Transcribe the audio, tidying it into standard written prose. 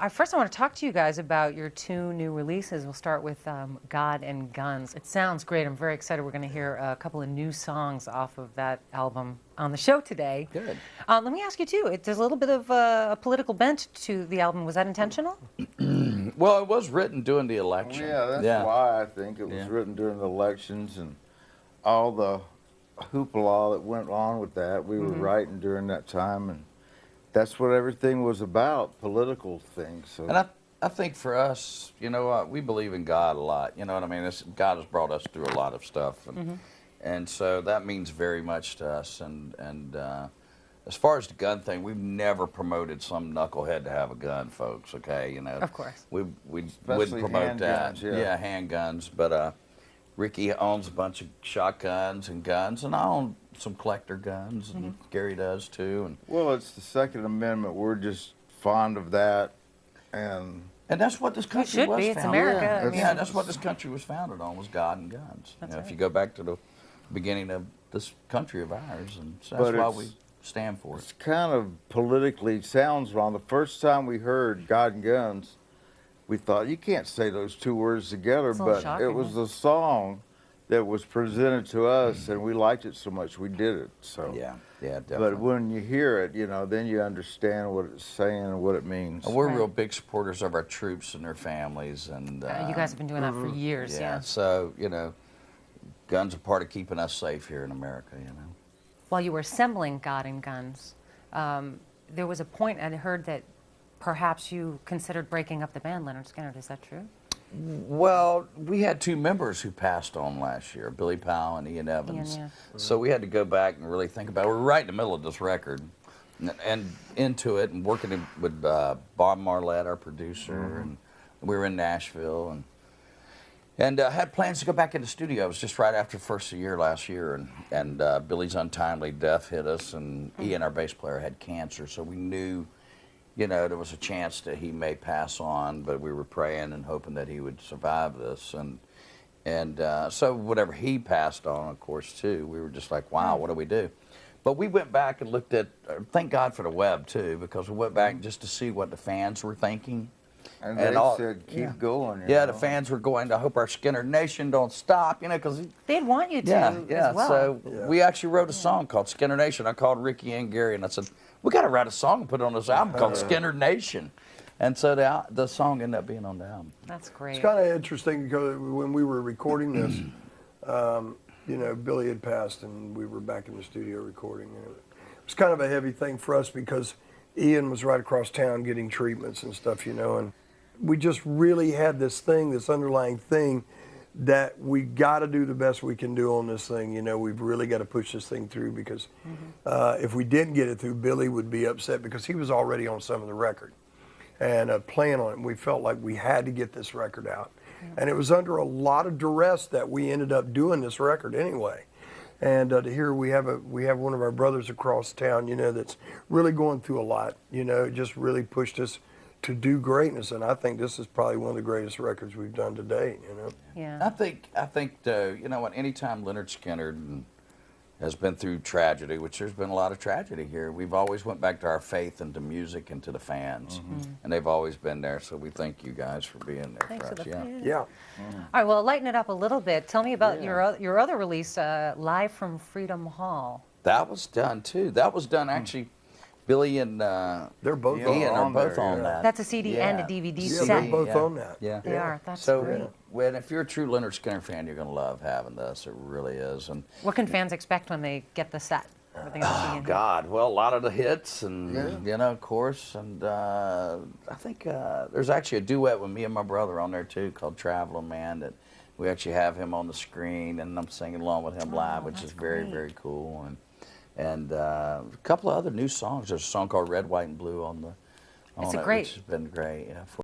First, I want to talk to you guys about your two new releases. We'll start with God and Guns. It sounds great. I'm very excited. We're going to hear a couple of new songs off of that album on the show today. Good. Let me ask you, too, there's a little bit of a political bent to the album. Was that intentional? Well, it was written during the election. Yeah, that's why I think it was written during the elections and all the hoopla that went on with that. We were writing during that time, and that's what everything was about, political things. So. And I think for us, you know, we believe in God a lot. You know what I mean? God has brought us through a lot of stuff, and so that means very much to us. And as far as the gun thing, we've never promoted some knucklehead to have a gun, folks. Okay, you know. Of course. We wouldn't promote that. Yeah, handguns. But Ricky owns a bunch of shotguns and guns, and I own some collector guns, and Gary does too. And well, it's the Second Amendment. We're just fond of that, and that's what this country was. It's founded America. on. Yeah, that's what this country was founded on, was God and guns. That's you know, right. If you go back to the beginning of this country of ours, and so that's why we stand for it. It's kind of politically sounds wrong. The first time we heard God and Guns, we thought, you can't say those two words together, but shocking, it was the song that was presented to us, and we liked it so much we did it. So Yeah, definitely. But when you hear it, you know, then you understand what it's saying and what it means. And we're real big supporters of our troops and their families, and You guys have been doing that for years, yeah. So you know, guns are part of keeping us safe here in America. You know. While you were assembling God and Guns, there was a point I heard that perhaps you considered breaking up the band, Lynyrd Skynyrd. Is that true? Well, we had two members who passed on last year, Billy Powell and Ian Evans. So we had to go back and really think about it. We're right in the middle of this record and into it and working with Bob Marlette, our producer, and we were in Nashville and had plans to go back in the studio. It was just right after the first of the year last year, and Billy's untimely death hit us, and Ian, our bass player, had cancer, so we knew, you know, there was a chance that he may pass on, but we were praying and hoping that he would survive this. And so whatever he passed on, of course, too, we were just like, wow, what do we do? But we went back and looked at, thank God for the web, too, because we went back just to see what the fans were thinking. And they said, keep going. You know? The fans were going, I hope our Skynyrd Nation don't stop, you know, because they'd want you to as well. So we actually wrote a song called Skynyrd Nation. I called Ricky and Gary, and I said, we got to write a song and put it on this album called Skynyrd Nation. And so the song ended up being on the album. That's great. It's kind of interesting because when we were recording this, you know, Billy had passed and we were back in the studio recording. And it was kind of a heavy thing for us because Ian was right across town getting treatments and stuff, you know, and we just really had this thing, this underlying thing that we got to do the best we can do on this thing. You know, we've really got to push this thing through because if we didn't get it through, Billy would be upset because he was already on some of the record and playing on it. And we felt like we had to get this record out. And it was under a lot of duress that we ended up doing this record anyway. And to hear we have one of our brothers across town, you know, that's really going through a lot. You know, it just really pushed us to do greatness, and I think this is probably one of the greatest records we've done to date, you know. Yeah. I think you know what, anytime Lynyrd Skynyrd has been through tragedy, which there's been a lot of tragedy here, we've always went back to our faith and to music and to the fans, and they've always been there, so we thank you guys for being there. Thanks for for us. the Yeah. All right, well, lighten it up a little bit. Tell me about your other release, Live from Freedom Hall. That was done too. That was done actually. Billy and they're both Ian are both there, on that. That's a CD and a DVD Yeah, set. they're both on that. Yeah, They are. That's so great. if you're a true Lynyrd Skynyrd fan, you're going to love having this. It really is. And What can fans expect when they get the set? What are they gonna see in here? God, well, a lot of the hits, and you know, of course, and I think there's actually a duet with me and my brother on there too, called "Traveling Man." That we actually have him on the screen, and I'm singing along with him live, which is very, very cool. And a couple of other new songs. There's a song called "Red, White, and Blue" on It's it, great. which has been great. Yeah,